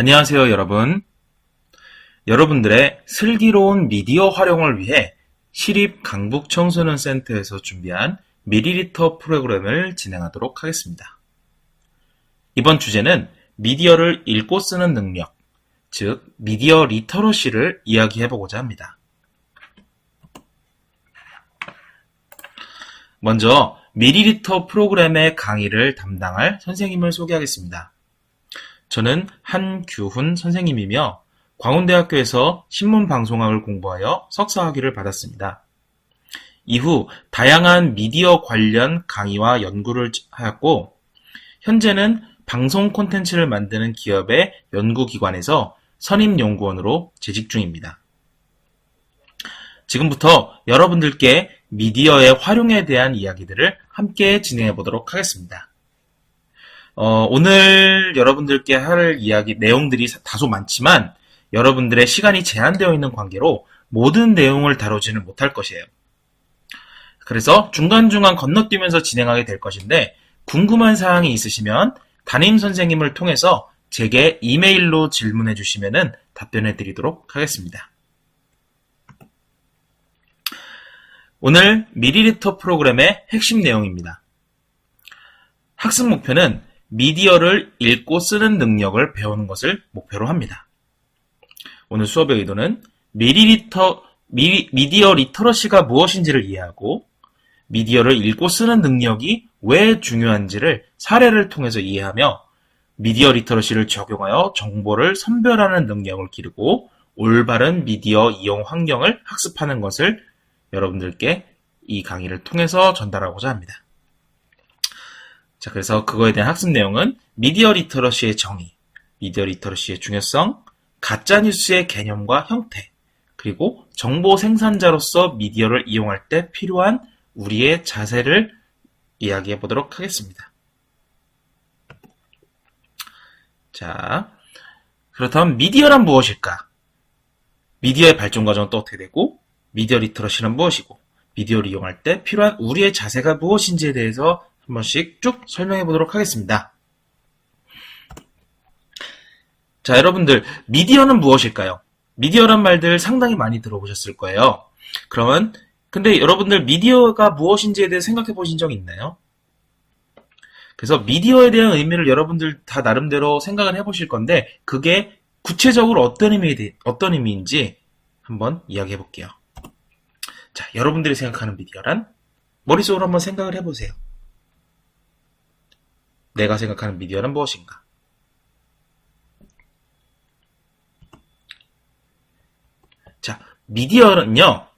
안녕하세요, 여러분. 여러분들의 슬기로운 미디어 활용을 위해 시립 강북 청소년 센터에서 준비한 미리리터 프로그램을 진행하도록 하겠습니다. 이번 주제는 미디어를 읽고 쓰는 능력, 즉 미디어 리터러시를 이야기해보고자 합니다. 먼저 미리리터 프로그램의 강의를 담당할 선생님을 소개하겠습니다. 저는 한규훈 선생님이며 광운대학교에서 신문방송학을 공부하여 석사학위를 받았습니다. 이후 다양한 미디어 관련 강의와 연구를 하였고 현재는 방송 콘텐츠를 만드는 기업의 연구기관에서 선임연구원으로 재직 중입니다. 지금부터 여러분들께 미디어의 활용에 대한 이야기들을 함께 진행해 보도록 하겠습니다. 오늘 여러분들께 할 이야기 내용들이 다소 많지만 여러분들의 시간이 제한되어 있는 관계로 모든 내용을 다루지는 못할 것이에요. 그래서 중간중간 건너뛰면서 진행하게 될 것인데 궁금한 사항이 있으시면 담임 선생님을 통해서 제게 이메일로 질문해 주시면 답변해 드리도록 하겠습니다. 오늘 미리리터 프로그램의 핵심 내용입니다. 학습 목표는 미디어를 읽고 쓰는 능력을 배우는 것을 목표로 합니다. 오늘 수업의 의도는 미디어 리터러시가 무엇인지를 이해하고 미디어를 읽고 쓰는 능력이 왜 중요한지를 사례를 통해서 이해하며 미디어 리터러시를 적용하여 정보를 선별하는 능력을 기르고 올바른 미디어 이용 환경을 학습하는 것을 여러분들께 이 강의를 통해서 전달하고자 합니다. 자, 그래서 그거에 대한 학습 내용은 미디어 리터러시의 정의, 미디어 리터러시의 중요성, 가짜뉴스의 개념과 형태, 그리고 정보 생산자로서 미디어를 이용할 때 필요한 우리의 자세를 이야기해 보도록 하겠습니다. 자, 그렇다면 미디어란 무엇일까? 미디어의 발전 과정은 또 어떻게 되고, 미디어 리터러시는 무엇이고, 미디어를 이용할 때 필요한 우리의 자세가 무엇인지에 대해서 한 번씩 쭉 설명해 보도록 하겠습니다. 자, 여러분들, 미디어는 무엇일까요? 미디어란 말들 상당히 많이 들어보셨을 거예요. 그러면, 근데 여러분들 미디어가 무엇인지에 대해 생각해 보신 적 있나요? 그래서 미디어에 대한 의미를 여러분들 다 나름대로 생각을 해 보실 건데, 그게 구체적으로 어떤 의미인지 한번 이야기해 볼게요. 자, 여러분들이 생각하는 미디어란 머릿속으로 한번 생각을 해 보세요. 내가 생각하는 미디어는 무엇인가? 자, 미디어는요,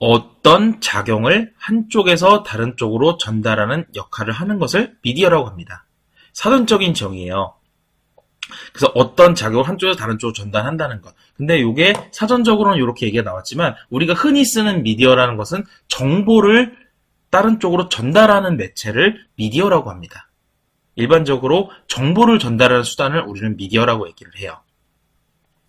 어떤 작용을 한쪽에서 다른 쪽으로 전달하는 역할을 하는 것을 미디어라고 합니다. 사전적인 정의예요. 그래서 어떤 작용을 한쪽에서 다른 쪽으로 전달한다는 것. 근데 이게 사전적으로는 이렇게 얘기가 나왔지만 우리가 흔히 쓰는 미디어라는 것은 정보를 다른 쪽으로 전달하는 매체를 미디어라고 합니다. 일반적으로 정보를 전달하는 수단을 우리는 미디어라고 얘기를 해요.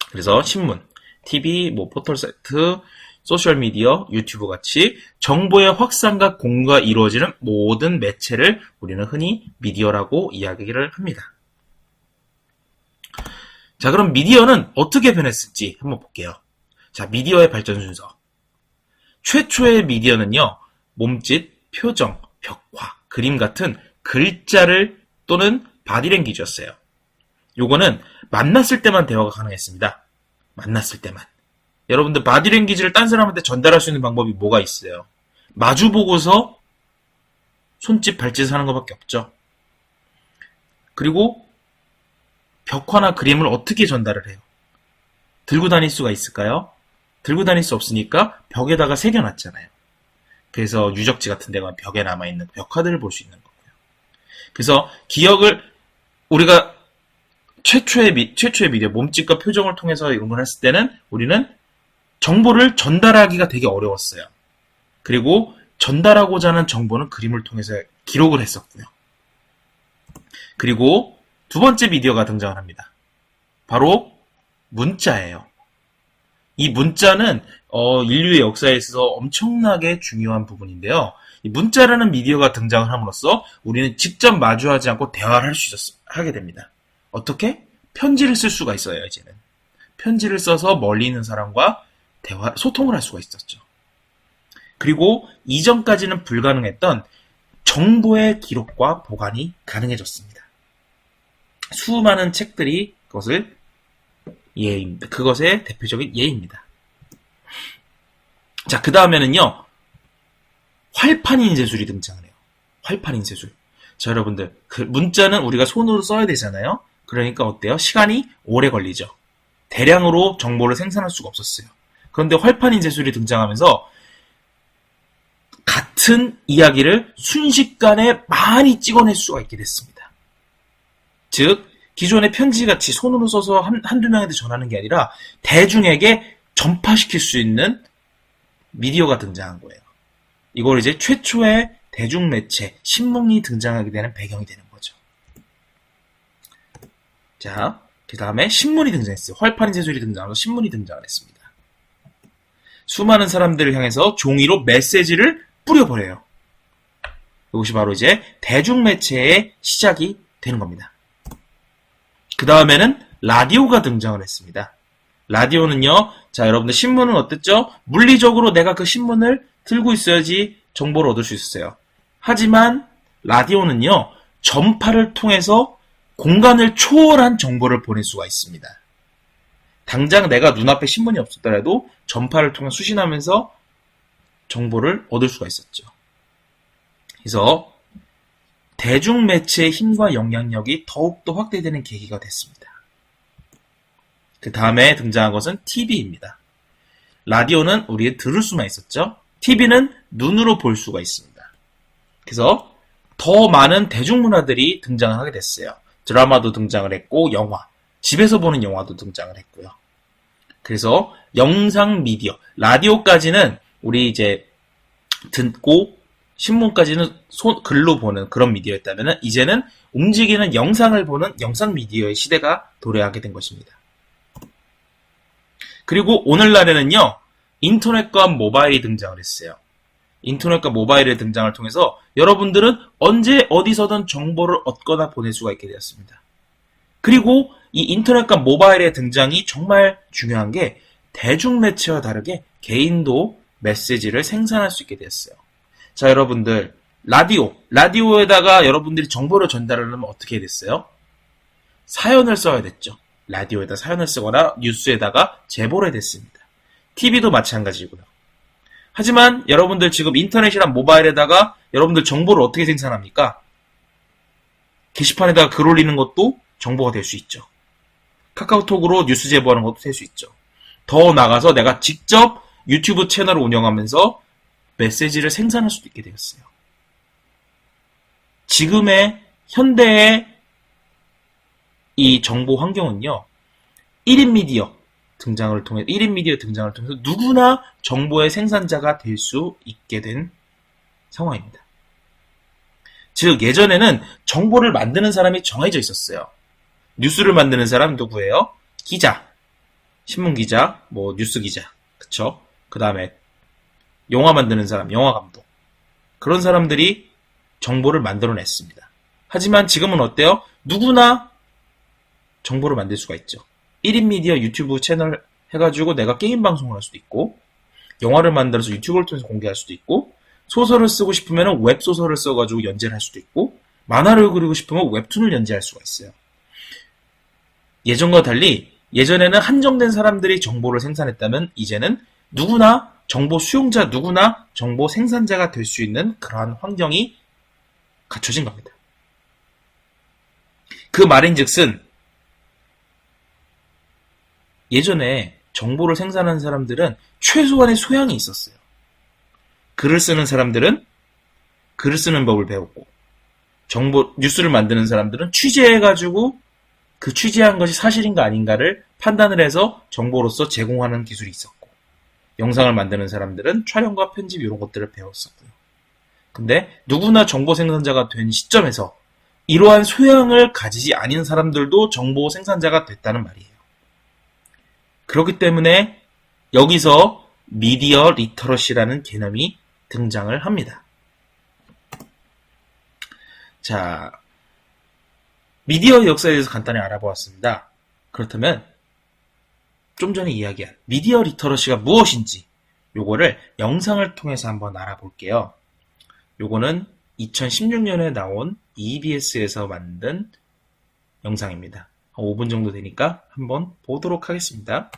그래서 신문, TV, 포털 사이트, 소셜미디어, 유튜브 같이 정보의 확산과 공유가 이루어지는 모든 매체를 우리는 흔히 미디어라고 이야기를 합니다. 자, 그럼 미디어는 어떻게 변했을지 한번 볼게요. 자, 미디어의 발전 순서. 최초의 미디어는요, 몸짓, 표정, 벽화, 그림 같은 글자를 또는 바디랭귀지였어요. 요거는 만났을 때만 대화가 가능했습니다. 만났을 때만. 여러분들 바디랭귀지를 딴 사람한테 전달할 수 있는 방법이 뭐가 있어요? 마주보고서 손짓, 발짓을 하는 것밖에 없죠. 그리고 벽화나 그림을 어떻게 전달을 해요? 들고 다닐 수가 있을까요? 들고 다닐 수 없으니까 벽에다가 새겨놨잖아요. 그래서 유적지 같은 데가 벽에 남아있는 벽화들을 볼 수 있는 거고요. 그래서 기억을 우리가 최초의 미디어, 몸짓과 표정을 통해서 이런 걸 했을 때는 우리는 정보를 전달하기가 되게 어려웠어요. 그리고 전달하고자 하는 정보는 그림을 통해서 기록을 했었고요. 그리고 두 번째 미디어가 등장을 합니다. 바로 문자예요. 이 문자는 인류의 역사에 있어서 엄청나게 중요한 부분인데요. 이 문자라는 미디어가 등장을 함으로써 우리는 직접 마주하지 않고 대화를 하게 됩니다. 어떻게? 편지를 쓸 수가 있어요, 이제는. 편지를 써서 멀리 있는 사람과 소통을 할 수가 있었죠. 그리고 이전까지는 불가능했던 정보의 기록과 보관이 가능해졌습니다. 수많은 책들이 그것의 대표적인 예입니다. 자, 그 다음에는요, 활판 인쇄술이 등장을 해요. 활판 인쇄술. 자, 여러분들, 그 문자는 우리가 손으로 써야 되잖아요. 그러니까 어때요? 시간이 오래 걸리죠. 대량으로 정보를 생산할 수가 없었어요. 그런데 활판 인쇄술이 등장하면서 같은 이야기를 순식간에 많이 찍어낼 수가 있게 됐습니다. 즉, 기존의 편지같이 손으로 써서 한두 명한테 전하는 게 아니라 대중에게 전파시킬 수 있는 미디어가 등장한 거예요. 이걸 이제 최초의 대중매체, 신문이 등장하게 되는 배경이 되는 거죠. 자, 그 다음에 신문이 등장했어요. 활판 인쇄술이 등장하면서 신문이 등장을 했습니다. 수많은 사람들을 향해서 종이로 메시지를 뿌려버려요. 이것이 바로 이제 대중매체의 시작이 되는 겁니다. 그 다음에는 라디오가 등장을 했습니다. 라디오는요, 자, 여러분들 신문은 어땠죠? 물리적으로 내가 그 신문을 들고 있어야지 정보를 얻을 수 있었어요. 하지만 라디오는요, 전파를 통해서 공간을 초월한 정보를 보낼 수가 있습니다. 당장 내가 눈앞에 신문이 없었더라도 전파를 통해 수신하면서 정보를 얻을 수가 있었죠. 그래서 대중매체의 힘과 영향력이 더욱더 확대되는 계기가 됐습니다. 그 다음에 등장한 것은 TV입니다. 라디오는 우리가 들을 수만 있었죠. TV는 눈으로 볼 수가 있습니다. 그래서 더 많은 대중문화들이 등장을 하게 됐어요. 드라마도 등장을 했고, 영화, 집에서 보는 영화도 등장을 했고요. 그래서 영상 미디어, 라디오까지는 우리 이제 듣고 신문까지는 글로 보는 그런 미디어였다면 이제는 움직이는 영상을 보는 영상 미디어의 시대가 도래하게 된 것입니다. 그리고 오늘날에는요, 인터넷과 모바일이 등장을 했어요. 인터넷과 모바일의 등장을 통해서 여러분들은 언제 어디서든 정보를 얻거나 보낼 수가 있게 되었습니다. 그리고 이 인터넷과 모바일의 등장이 정말 중요한 게 대중매체와 다르게 개인도 메시지를 생산할 수 있게 되었어요. 자, 여러분들, 라디오에다가 여러분들이 정보를 전달하려면 어떻게 해야 됐어요? 사연을 써야 됐죠. 라디오에다 사연을 쓰거나 뉴스에다가 제보를 해야 됐습니다. TV도 마찬가지고요. 하지만 여러분들 지금 인터넷이랑 모바일에다가 여러분들 정보를 어떻게 생산합니까? 게시판에다가 글 올리는 것도 정보가 될 수 있죠. 카카오톡으로 뉴스 제보하는 것도 될 수 있죠. 더 나가서 내가 직접 유튜브 채널을 운영하면서 메시지를 생산할 수도 있게 되었어요. 지금의 현대의 이 정보 환경은요, 1인 미디어 등장을 통해서 누구나 정보의 생산자가 될 수 있게 된 상황입니다. 즉, 예전에는 정보를 만드는 사람이 정해져 있었어요. 뉴스를 만드는 사람 누구예요? 기자, 신문 기자, 뉴스 기자, 그쵸? 그 다음에 영화 만드는 사람, 영화 감독. 그런 사람들이 정보를 만들어냈습니다. 하지만 지금은 어때요? 누구나 정보를 만들 수가 있죠. 1인 미디어 유튜브 채널 해가지고 내가 게임 방송을 할 수도 있고, 영화를 만들어서 유튜브를 통해서 공개할 수도 있고, 소설을 쓰고 싶으면 웹소설을 써가지고 연재를 할 수도 있고, 만화를 그리고 싶으면 웹툰을 연재할 수가 있어요. 예전과 달리 예전에는 한정된 사람들이 정보를 생산했다면 이제는 누구나 정보 수용자, 누구나 정보 생산자가 될 수 있는 그러한 환경이 갖춰진 겁니다. 그 말인즉슨 예전에 정보를 생산하는 사람들은 최소한의 소양이 있었어요. 글을 쓰는 사람들은 글을 쓰는 법을 배웠고, 뉴스를 만드는 사람들은 취재해가지고 그 취재한 것이 사실인가 아닌가를 판단을 해서 정보로서 제공하는 기술이 있었고, 영상을 만드는 사람들은 촬영과 편집 이런 것들을 배웠었고요. 근데 누구나 정보 생산자가 된 시점에서 이러한 소양을 가지지 않은 사람들도 정보 생산자가 됐다는 말이에요. 그렇기 때문에 여기서 미디어 리터러시라는 개념이 등장을 합니다. 자, 미디어 역사에 대해서 간단히 알아보았습니다. 그렇다면 좀 전에 이야기한 미디어 리터러시가 무엇인지 요거를 영상을 통해서 한번 알아볼게요. 요거는 2016년에 나온 EBS에서 만든 영상입니다. 한 5분 정도 되니까 한번 보도록 하겠습니다.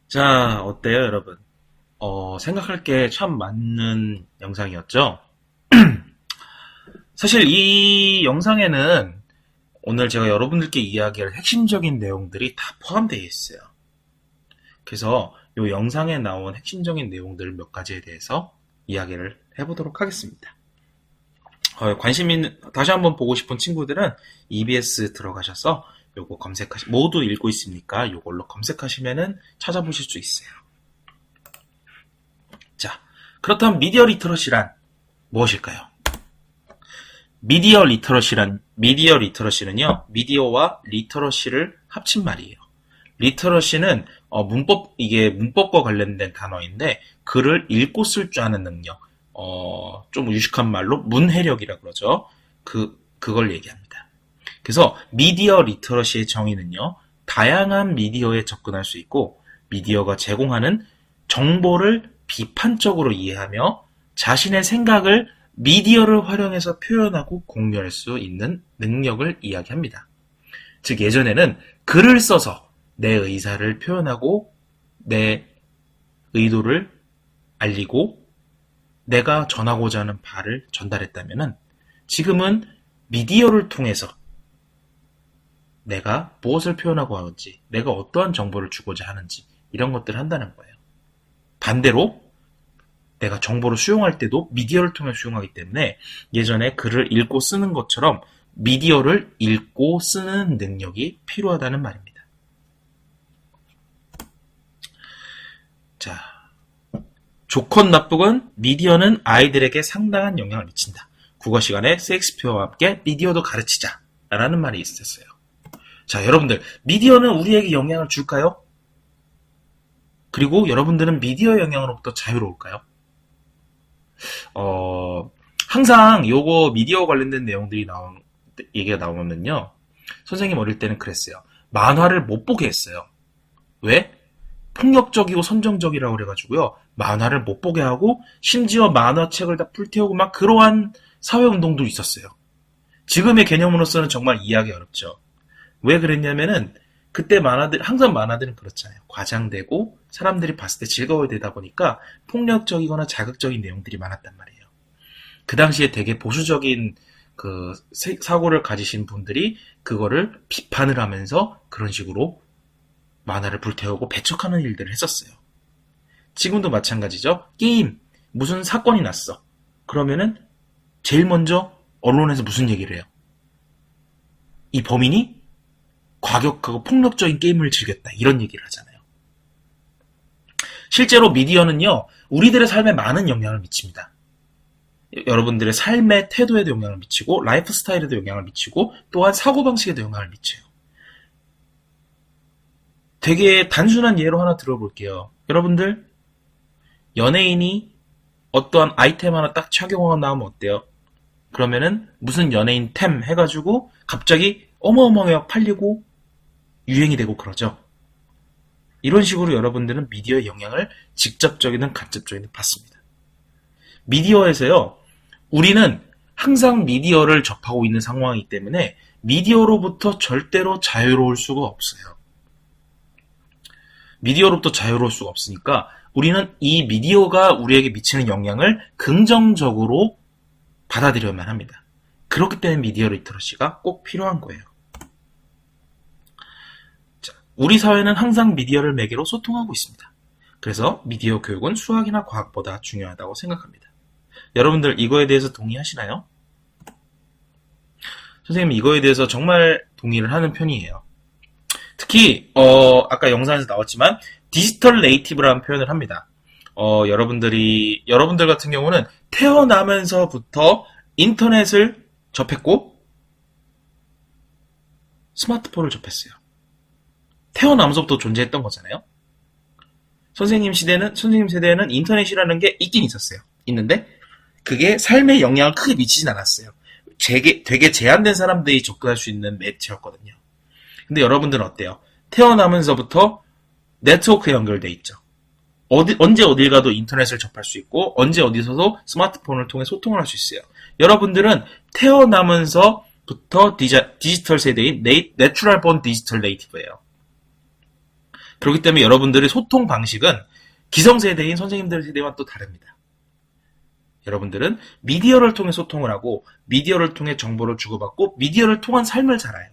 자, 어때요, 여러분? 생각할 게 참 많은 영상이었죠? 사실 이 영상에는 오늘 제가 여러분들께 이야기할 핵심적인 내용들이 다 포함되어 있어요. 그래서 이 영상에 나온 핵심적인 내용들 몇 가지에 대해서 이야기를 해보도록 하겠습니다. 관심 있는, 다시 한번 보고 싶은 친구들은 EBS 들어가셔서 요거 모두 읽고 있으니까 요걸로 검색하시면은 찾아보실 수 있어요. 자, 그렇다면 미디어 리터러시란 무엇일까요? 미디어 리터러시는요, 미디어와 리터러시를 합친 말이에요. 리터러시는 이게 문법과 관련된 단어인데 글을 읽고 쓸 줄 아는 능력, 좀 유식한 말로 문해력이라 그러죠. 그걸 얘기합니다. 그래서 미디어 리터러시의 정의는요, 다양한 미디어에 접근할 수 있고 미디어가 제공하는 정보를 비판적으로 이해하며 자신의 생각을 미디어를 활용해서 표현하고 공유할 수 있는 능력을 이야기합니다. 즉 예전에는 글을 써서 내 의사를 표현하고 내 의도를 알리고 내가 전하고자 하는 바를 전달했다면은 지금은 미디어를 통해서 내가 무엇을 표현하고 하는지, 내가 어떠한 정보를 주고자 하는지 이런 것들을 한다는 거예요. 반대로 내가 정보를 수용할 때도 미디어를 통해 수용하기 때문에 예전에 글을 읽고 쓰는 것처럼 미디어를 읽고 쓰는 능력이 필요하다는 말입니다. 자, 좋건 나쁘건 미디어는 아이들에게 상당한 영향을 미친다. 국어 시간에 셰익스피어와 함께 미디어도 가르치자 라는 말이 있었어요. 자, 여러분들, 미디어는 우리에게 영향을 줄까요? 그리고 여러분들은 미디어 영향으로부터 자유로울까요? 항상 요거 미디어 관련된 얘기가 나오면요, 선생님 어릴 때는 그랬어요. 만화를 못 보게 했어요. 왜? 폭력적이고 선정적이라고 그래가지고요, 만화를 못 보게 하고 심지어 만화책을 다 불태우고 막 그러한 사회운동도 있었어요. 지금의 개념으로서는 정말 이해하기 어렵죠. 왜 그랬냐면은 그때 항상 만화들은 그렇잖아요. 과장되고 사람들이 봤을 때 즐거워야 되다 보니까 폭력적이거나 자극적인 내용들이 많았단 말이에요. 그 당시에 되게 보수적인 사고를 가지신 분들이 그거를 비판을 하면서 그런 식으로 만화를 불태우고 배척하는 일들을 했었어요. 지금도 마찬가지죠. 게임, 무슨 사건이 났어. 그러면은 제일 먼저 언론에서 무슨 얘기를 해요? 이 범인이 과격하고 폭력적인 게임을 즐겼다. 이런 얘기를 하잖아요. 실제로 미디어는요, 우리들의 삶에 많은 영향을 미칩니다. 여러분들의 삶의 태도에도 영향을 미치고 라이프 스타일에도 영향을 미치고 또한 사고방식에도 영향을 미쳐요. 되게 단순한 예로 하나 들어볼게요. 여러분들, 연예인이 어떠한 아이템 하나 딱 착용하고 나오면 어때요? 그러면은 무슨 연예인 템 해가지고 갑자기 어마어마하게 팔리고 유행이 되고 그러죠. 이런 식으로 여러분들은 미디어의 영향을 직접적이든 간접적이든 받습니다. 미디어에서요, 우리는 항상 미디어를 접하고 있는 상황이기 때문에 미디어로부터 절대로 자유로울 수가 없어요. 미디어로부터 자유로울 수가 없으니까 우리는 이 미디어가 우리에게 미치는 영향을 긍정적으로 받아들여야만 합니다. 그렇기 때문에 미디어 리터러시가 꼭 필요한 거예요. 자, 우리 사회는 항상 미디어를 매개로 소통하고 있습니다. 그래서 미디어 교육은 수학이나 과학보다 중요하다고 생각합니다. 여러분들 이거에 대해서 동의하시나요? 선생님 이거에 대해서 정말 동의를 하는 편이에요. 특히 아까 영상에서 나왔지만 디지털 네이티브라는 표현을 합니다. 여러분들 같은 경우는 태어나면서부터 인터넷을 접했고 스마트폰을 접했어요. 태어나면서부터 존재했던 거잖아요. 선생님 세대에는 인터넷이라는 게 있긴 있었어요. 있는데 그게 삶에 영향을 크게 미치진 않았어요. 되게 제한된 사람들이 접근할 수 있는 매체였거든요. 근데 여러분들은 어때요? 태어나면서부터 네트워크에 연결돼 있죠. 언제 어딜 가도 인터넷을 접할 수 있고 언제 어디서도 스마트폰을 통해 소통을 할 수 있어요. 여러분들은 태어나면서부터 디지털 세대인 내추럴 본 디지털 네이티브예요. 그렇기 때문에 여러분들의 소통 방식은 기성세대인 선생님들 세대와 또 다릅니다. 여러분들은 미디어를 통해 소통을 하고 미디어를 통해 정보를 주고받고 미디어를 통한 삶을 살아요.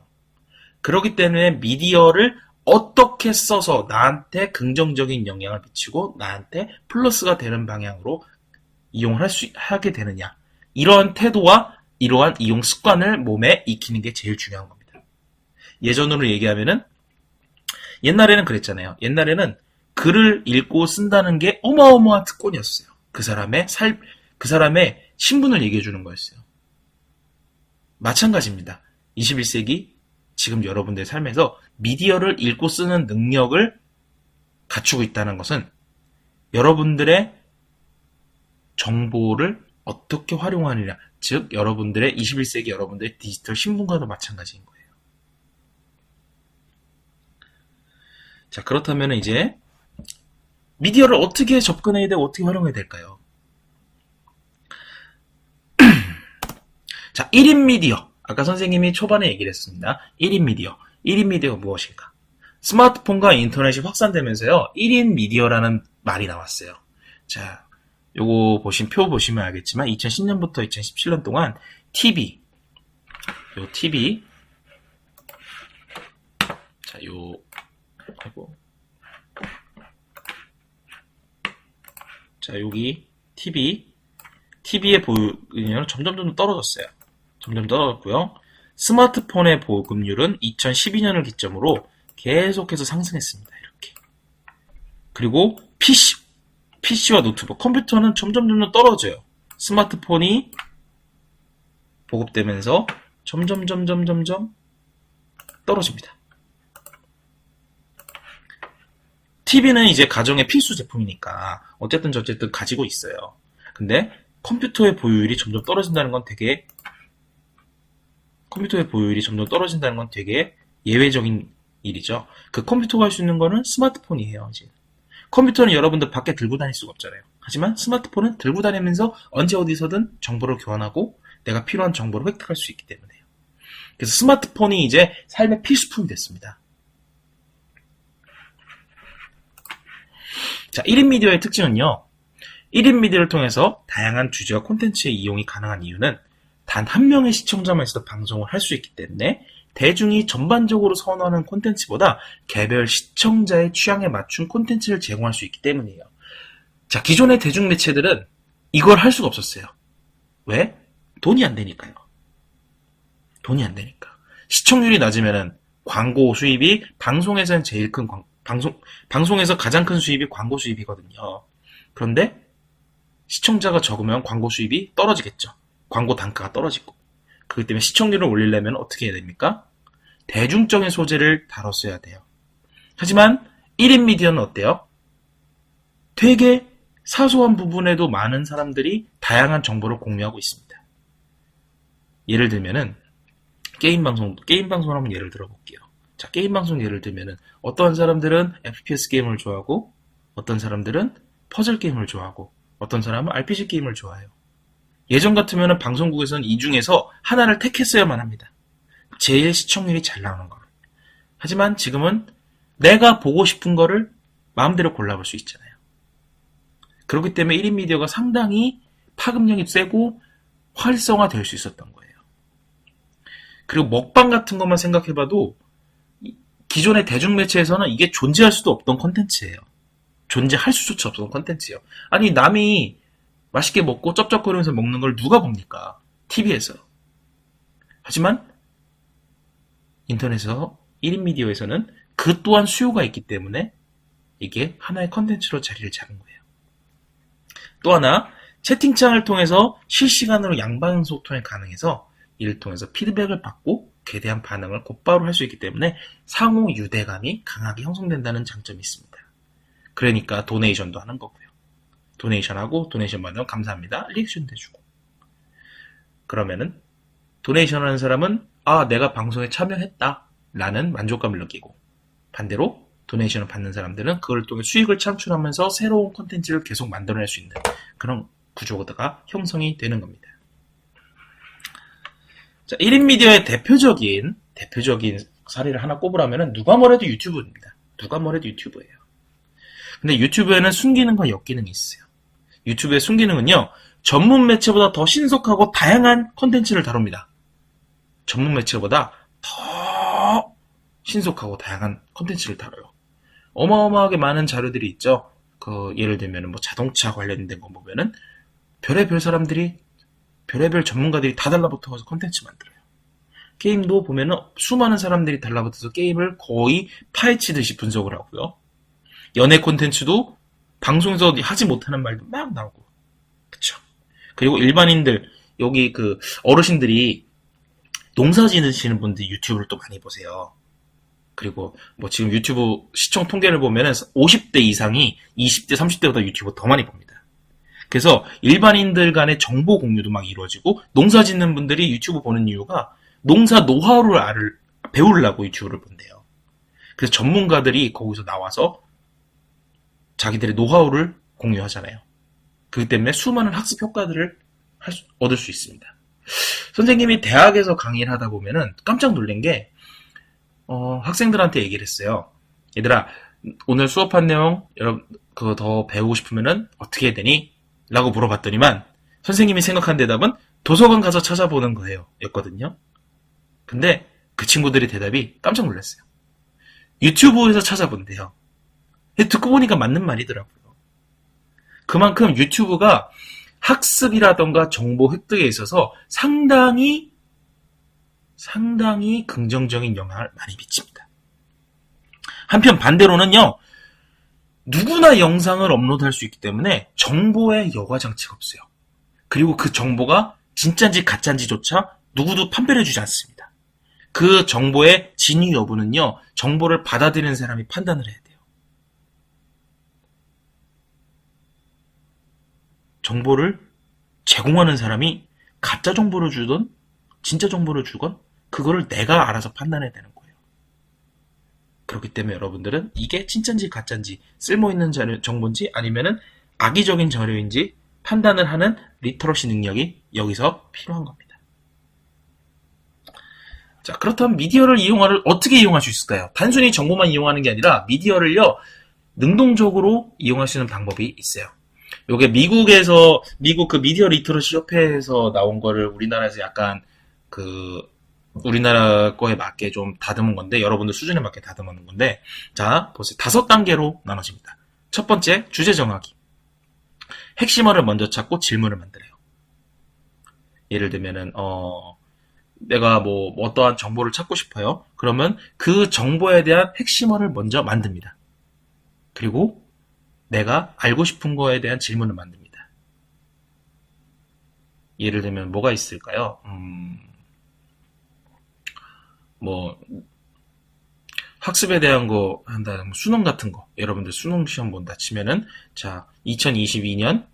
그렇기 때문에 미디어를 어떻게 써서 나한테 긍정적인 영향을 미치고 나한테 플러스가 되는 방향으로 이용을 하게 되느냐. 이러한 태도와 이러한 이용 습관을 몸에 익히는 게 제일 중요한 겁니다. 예전으로 얘기하면은 옛날에는 그랬잖아요. 옛날에는 글을 읽고 쓴다는 게 어마어마한 특권이었어요. 그 사람의 신분을 얘기해 주는 거였어요. 마찬가지입니다. 21세기 지금 여러분들의 삶에서 미디어를 읽고 쓰는 능력을 갖추고 있다는 것은 여러분들의 정보를 어떻게 활용하느냐, 즉 여러분들의 21세기 여러분들의 디지털 신분과도 마찬가지인 거예요. 자, 그렇다면 이제 미디어를 어떻게 접근해야 되고 어떻게 활용해야 될까요? 자, 1인 미디어. 아까 선생님이 초반에 얘기를 했습니다. 1인 미디어. 1인 미디어가 무엇일까? 스마트폰과 인터넷이 확산되면서요, 1인 미디어라는 말이 나왔어요. 자, 요거 표 보시면 알겠지만 2010년부터 2017년 동안 TV, 자, 자, 여기 TV의 보유율은 점점 떨어졌어요. 점점 떨어졌고요. 스마트폰의 보급률은 2012년을 기점으로 계속해서 상승했습니다. 이렇게. 그리고 PC와 노트북, 컴퓨터는 점점 떨어져요. 스마트폰이 보급되면서 점점 떨어집니다. TV는 이제 가정의 필수 제품이니까 어쨌든 가지고 있어요. 근데 컴퓨터의 보유율이 점점 떨어진다는 건 되게 예외적인 일이죠. 그 컴퓨터가 할 수 있는 거는 스마트폰이에요. 이제. 컴퓨터는 여러분들 밖에 들고 다닐 수가 없잖아요. 하지만 스마트폰은 들고 다니면서 언제 어디서든 정보를 교환하고 내가 필요한 정보를 획득할 수 있기 때문에요. 그래서 스마트폰이 이제 삶의 필수품이 됐습니다. 자, 1인 미디어의 특징은요. 1인 미디어를 통해서 다양한 주제와 콘텐츠의 이용이 가능한 이유는 단 한 명의 시청자만 있어도 방송을 할 수 있기 때문에 대중이 전반적으로 선호하는 콘텐츠보다 개별 시청자의 취향에 맞춘 콘텐츠를 제공할 수 있기 때문이에요. 자, 기존의 대중 매체들은 이걸 할 수가 없었어요. 왜? 돈이 안 되니까요. 돈이 안 되니까. 시청률이 낮으면은 광고 수입이 방송에서는 제일 큰 방송에서 가장 큰 수입이 광고 수입이거든요. 그런데 시청자가 적으면 광고 수입이 떨어지겠죠. 광고 단가가 떨어지고. 그렇기 때문에 시청률을 올리려면 어떻게 해야 됩니까? 대중적인 소재를 다뤘어야 돼요. 하지만 1인 미디어는 어때요? 되게 사소한 부분에도 많은 사람들이 다양한 정보를 공유하고 있습니다. 예를 들면은 게임 방송을 한번 예를 들어볼게요. 자, 게임 방송 예를 들면은 어떤 사람들은 FPS 게임을 좋아하고 어떤 사람들은 퍼즐 게임을 좋아하고 어떤 사람은 RPG 게임을 좋아해요. 예전 같으면 방송국에서는 이 중에서 하나를 택했어야만 합니다. 제일 시청률이 잘 나오는 거. 하지만 지금은 내가 보고 싶은 거를 마음대로 골라볼 수 있잖아요. 그렇기 때문에 1인 미디어가 상당히 파급력이 세고 활성화될 수 있었던 거예요. 그리고 먹방 같은 것만 생각해봐도 기존의 대중매체에서는 이게 존재할 수도 없던 콘텐츠예요. 존재할 수조차 없던 콘텐츠예요. 아니, 남이 맛있게 먹고 쩝쩝거리면서 먹는 걸 누가 봅니까? TV에서. 하지만 인터넷에서 1인 미디어에서는 그 또한 수요가 있기 때문에 이게 하나의 컨텐츠로 자리를 잡은 거예요. 또 하나, 채팅창을 통해서 실시간으로 양방 소통이 가능해서 이를 통해서 피드백을 받고 그에 대한 반응을 곧바로 할 수 있기 때문에 상호 유대감이 강하게 형성된다는 장점이 있습니다. 그러니까 도네이션도 하는 거고요. 도네이션하고 도네이션 받으면 감사합니다. 리액션도 해주고. 그러면은 도네이션 하는 사람은 내가 방송에 참여했다 라는 만족감을 느끼고, 반대로 도네이션을 받는 사람들은 그걸 통해 수익을 창출하면서 새로운 콘텐츠를 계속 만들어낼 수 있는 그런 구조가 형성이 되는 겁니다. 자, 1인 미디어의 대표적인 사례를 하나 꼽으라면 누가 뭐래도 유튜브입니다. 누가 뭐래도 유튜브예요. 근데 유튜브에는 순기능과 역기능이 있어요. 유튜브의 순기능은요, 전문 매체보다 더 신속하고 다양한 콘텐츠를 다룹니다. 전문 매체보다 더 신속하고 다양한 콘텐츠를 다뤄요. 어마어마하게 많은 자료들이 있죠. 자동차 관련된 거 보면은 별의별 별의별 전문가들이 다 달라붙어서 콘텐츠 만들어요. 게임도 보면은 수많은 사람들이 달라붙어서 게임을 거의 파헤치듯이 분석을 하고요. 연애 콘텐츠도 방송에서 하지 못하는 말도 막 나오고. 그쵸. 그리고 일반인들, 여기 그 어르신들이 농사 지으시는 분들 유튜브를 또 많이 보세요. 그리고 뭐 지금 유튜브 시청 통계를 보면은 50대 이상이 20대, 30대보다 유튜브 더 많이 봅니다. 그래서 일반인들 간의 정보 공유도 막 이루어지고, 농사 짓는 분들이 유튜브 보는 이유가 농사 노하우를 배우려고 유튜브를 본대요. 그래서 전문가들이 거기서 나와서 자기들의 노하우를 공유하잖아요. 그렇기 때문에 수많은 학습 효과들을 얻을 수 있습니다. 선생님이 대학에서 강의를 하다 보면은 깜짝 놀란 게, 학생들한테 얘기를 했어요. 얘들아, 오늘 수업한 내용, 여러분, 그거 더 배우고 싶으면은 어떻게 해야 되니? 라고 물어봤더니만, 선생님이 생각한 대답은 도서관 가서 찾아보는 거예요. 였거든요. 근데 그 친구들의 대답이 깜짝 놀랐어요. 유튜브에서 찾아본대요. 듣고 보니까 맞는 말이더라고요. 그만큼 유튜브가 학습이라던가 정보 획득에 있어서 상당히 긍정적인 영향을 많이 미칩니다. 한편 반대로는요, 누구나 영상을 업로드할 수 있기 때문에 정보에 여과 장치가 없어요. 그리고 그 정보가 진짜인지 가짜인지조차 누구도 판별해 주지 않습니다. 그 정보의 진위 여부는요, 정보를 받아들이는 사람이 판단을 해야 돼요. 정보를 제공하는 사람이 가짜 정보를 주든 진짜 정보를 주건 그거를 내가 알아서 판단해야 되는 거예요. 그렇기 때문에 여러분들은 이게 진짜인지 가짜인지, 쓸모있는 정보인지 아니면은 악의적인 자료인지 판단을 하는 리터러시 능력이 여기서 필요한 겁니다. 자, 그렇다면 미디어를 어떻게 이용할 수 있을까요? 단순히 정보만 이용하는 게 아니라 미디어를요, 능동적으로 이용할 수 있는 방법이 있어요. 요게 미국 그 미디어 리터러시 협회에서 나온 거를 우리나라에서 약간 우리나라 거에 맞게 좀 다듬은 건데, 여러분들 수준에 맞게 다듬은 건데, 자, 보세요. 5단계로 나눠집니다. 첫 번째, 주제 정하기. 핵심어를 먼저 찾고 질문을 만들어요. 예를 들면은, 내가 뭐 어떠한 정보를 찾고 싶어요. 그러면 그 정보에 대한 핵심어를 먼저 만듭니다. 그리고 내가 알고 싶은 거에 대한 질문을 만듭니다. 예를 들면 뭐가 있을까요? 뭐 학습에 대한 거 한다, 수능 같은 거, 여러분들 수능 시험 본다 치면은, 자, 2022년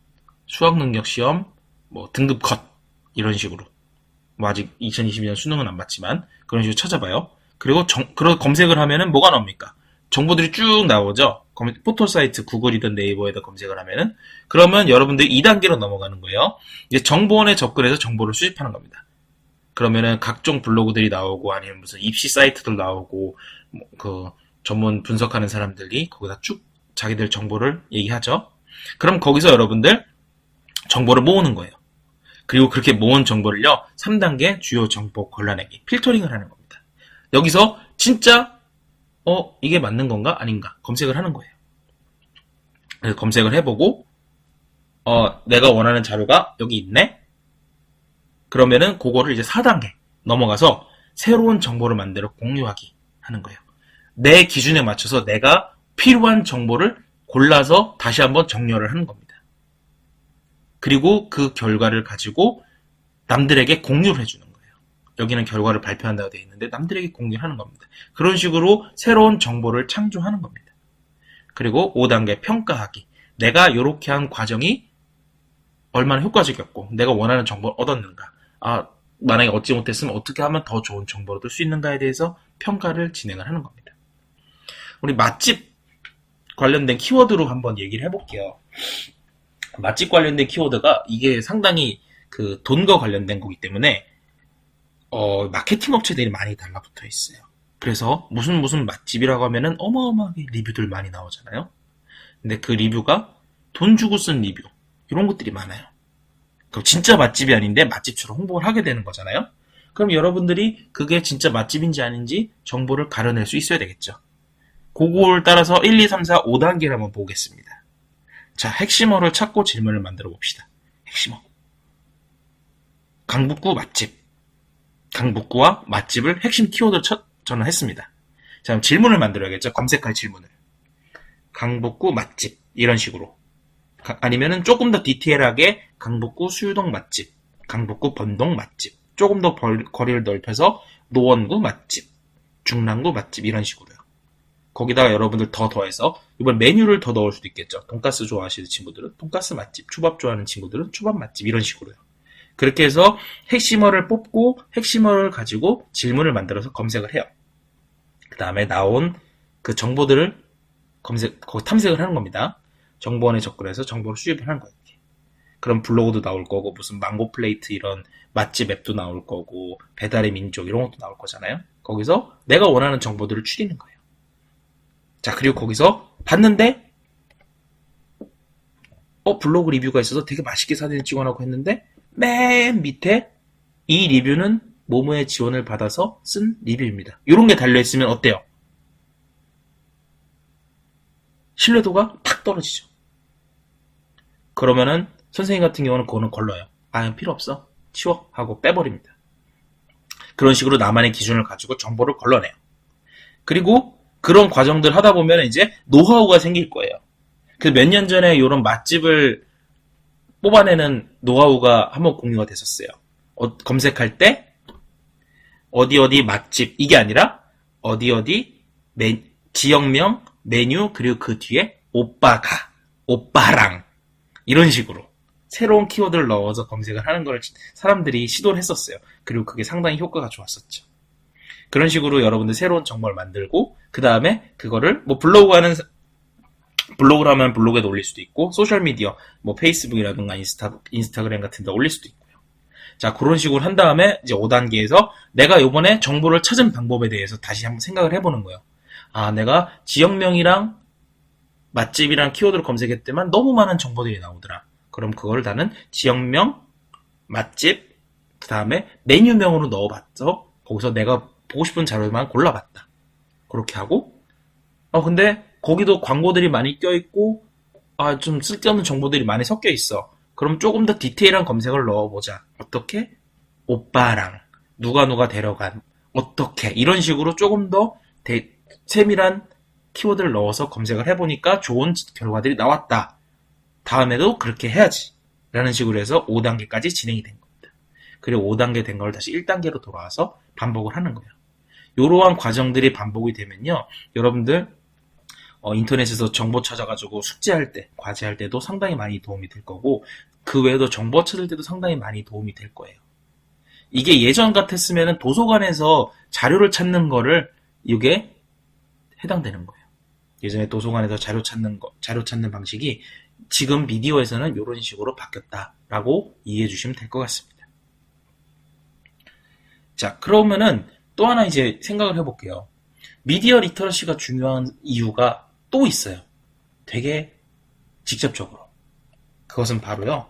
수학 능력 시험 뭐 등급 컷, 이런 식으로, 뭐 아직 2022년 수능은 안 봤지만 그런 식으로 찾아봐요. 그리고 그런 검색을 하면은 뭐가 나옵니까? 정보들이 쭉 나오죠. 포털 사이트, 구글이든 네이버에다 검색을 하면은, 그러면 여러분들이 2단계로 넘어가는 거예요. 이제 정보원에 접근해서 정보를 수집하는 겁니다. 그러면은 각종 블로그들이 나오고, 아니면 무슨 입시 사이트들 나오고, 그 전문 분석하는 사람들이 거기다 쭉 자기들 정보를 얘기하죠. 그럼 거기서 여러분들 정보를 모으는 거예요. 그리고 그렇게 모은 정보를요, 3단계 주요 정보 골라내기, 필터링을 하는 겁니다. 여기서 진짜 이게 맞는 건가 아닌가 검색을 하는 거예요. 그래서 검색을 해보고, 내가 원하는 자료가 여기 있네? 그러면은 그거를 이제 4단계 넘어가서 새로운 정보를 만들어 공유하기 하는 거예요. 내 기준에 맞춰서 내가 필요한 정보를 골라서 다시 한번 정렬을 하는 겁니다. 그리고 그 결과를 가지고 남들에게 공유를 해주는 거예요. 여기는 결과를 발표한다고 되어 있는데 남들에게 공유하는 겁니다. 그런 식으로 새로운 정보를 창조하는 겁니다. 그리고 5단계 평가하기. 내가 이렇게 한 과정이 얼마나 효과적이었고 내가 원하는 정보를 얻었는가. 만약에 얻지 못했으면 어떻게 하면 더 좋은 정보를 얻을 수 있는가에 대해서 평가를 진행을 하는 겁니다. 우리 맛집 관련된 키워드로 한번 얘기를 해볼게요. 맛집 관련된 키워드가 이게 상당히 그 돈과 관련된 거기 때문에 마케팅 업체들이 많이 달라붙어 있어요. 그래서 무슨 맛집이라고 하면은 어마어마하게 리뷰들 많이 나오잖아요. 근데 그 리뷰가 돈 주고 쓴 리뷰, 이런 것들이 많아요. 그럼 진짜 맛집이 아닌데 맛집처럼 홍보를 하게 되는 거잖아요. 그럼 여러분들이 그게 진짜 맛집인지 아닌지 정보를 가려낼 수 있어야 되겠죠. 그걸 따라서 1, 2, 3, 4, 5단계를 한번 보겠습니다. 자, 핵심어를 찾고 질문을 만들어 봅시다. 핵심어. 강북구 맛집. 강북구와 맛집을 핵심 키워드로 저는 했습니다. 자, 그럼 질문을 만들어야겠죠. 검색할 질문을. 강북구 맛집. 이런 식으로. 아니면은 조금 더 디테일하게 강북구 수유동 맛집, 강북구 번동 맛집, 조금 더 거리를 넓혀서 노원구 맛집, 중랑구 맛집 이런 식으로요. 거기다가 여러분들 더해서 이번 메뉴를 더 넣을 수도 있겠죠. 돈가스 좋아하시는 친구들은 돈가스 맛집, 초밥 좋아하는 친구들은 초밥 맛집 이런 식으로요. 그렇게 해서 핵심어를 뽑고 핵심어를 가지고 질문을 만들어서 검색을 해요. 그 다음에 나온 그 정보들을 탐색을 하는 겁니다. 정보원에 접근해서 정보를 수집을 하는 거예요. 그럼 블로그도 나올 거고 무슨 망고 플레이트 이런 맛집 앱도 나올 거고 배달의 민족 이런 것도 나올 거잖아요. 거기서 내가 원하는 정보들을 추리는 거예요. 자, 그리고 거기서 봤는데 블로그 리뷰가 있어서 되게 맛있게 사진을 찍어놓고 했는데 맨 밑에 이 리뷰는 모모의 지원을 받아서 쓴 리뷰입니다. 이런 게 달려있으면 어때요? 신뢰도가 팍 떨어지죠. 그러면은 선생님 같은 경우는 그거는 걸러요. 필요 없어. 치워. 하고 빼버립니다. 그런 식으로 나만의 기준을 가지고 정보를 걸러내요. 그리고 그런 과정들 하다 보면 이제 노하우가 생길 거예요. 그 몇 년 전에 이런 맛집을 뽑아내는 노하우가 한번 공유가 됐었어요. 검색할 때 어디 맛집 이게 아니라 어디 지역명 메뉴 그리고 그 뒤에 오빠가 오빠랑 이런 식으로 새로운 키워드를 넣어서 검색을 하는 걸 사람들이 시도를 했었어요. 그리고 그게 상당히 효과가 좋았었죠. 그런 식으로 여러분들 새로운 정보를 만들고 그 다음에 그거를 블로그를 하면 블로그에도 올릴 수도 있고 소셜미디어 페이스북이라든가 인스타그램 같은 데 올릴 수도 있고요. 자, 그런 식으로 한 다음에 이제 5단계에서 내가 요번에 정보를 찾은 방법에 대해서 다시 한번 생각을 해보는 거예요. 내가 지역명이랑 맛집이랑 키워드를 검색했더만 너무 많은 정보들이 나오더라. 그럼 그거를 나는 지역명, 맛집, 그 다음에 메뉴명으로 넣어봤어. 거기서 내가 보고 싶은 자료만 골라봤다. 그렇게 하고 근데 거기도 광고들이 많이 껴있고 좀 쓸데없는 정보들이 많이 섞여있어. 그럼 조금 더 디테일한 검색을 넣어보자. 어떻게? 오빠랑 누가 데려간 어떻게 이런 식으로 조금 더 세밀한 키워드를 넣어서 검색을 해보니까 좋은 결과들이 나왔다. 다음에도 그렇게 해야지. 라는 식으로 해서 5단계까지 진행이 된 겁니다. 그리고 5단계 된 걸 다시 1단계로 돌아와서 반복을 하는 거예요. 이러한 과정들이 반복이 되면요. 여러분들 인터넷에서 정보 찾아가지고 숙제할 때, 과제할 때도 상당히 많이 도움이 될 거고 그 외에도 정보 찾을 때도 상당히 많이 도움이 될 거예요. 이게 예전 같았으면 도서관에서 자료를 찾는 거를 이게 해당되는 거예요. 예전에 도서관에서 자료 찾는 방식이 지금 미디어에서는 이런 식으로 바뀌었다라고 이해해 주시면 될 것 같습니다. 자, 그러면은 또 하나 이제 생각을 해볼게요. 미디어 리터러시가 중요한 이유가 또 있어요. 되게 직접적으로. 그것은 바로요.